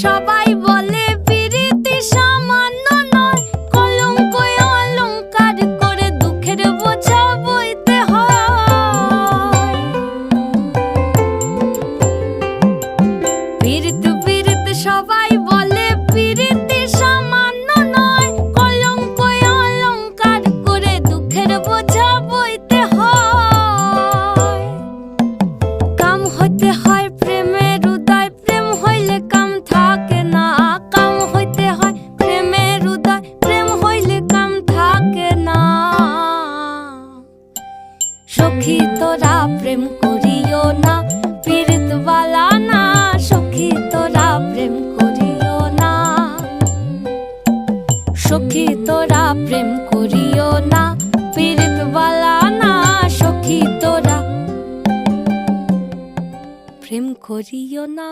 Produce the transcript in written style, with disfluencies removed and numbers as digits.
সবাই বলে পিরিতি সামান্য নয়, কলঙ্ক অলংকার করে দুঃখের বোঝা বইতে হয়। পিরিত পিরিত সবাই বলে পিরিতি সামান্য নয়, কলঙ্ক অলংকার করে দুঃখের বোঝা বইতে হয়। কাম হইতে হয় প্রেমের উদয়, প্রেম হইলে কাম থাকে না। কাম হইতে হয় প্রেমের উদয়, প্রেম হইলে কাম থাকে না। সখী তোরা প্রেম করিও না, পীড়িত বালা না। সখী তোরা প্রেম করিও না, সখী তোরা প্রেম করিও না, পীড়িত বালা না। সখী তোরা প্রেম করিও না।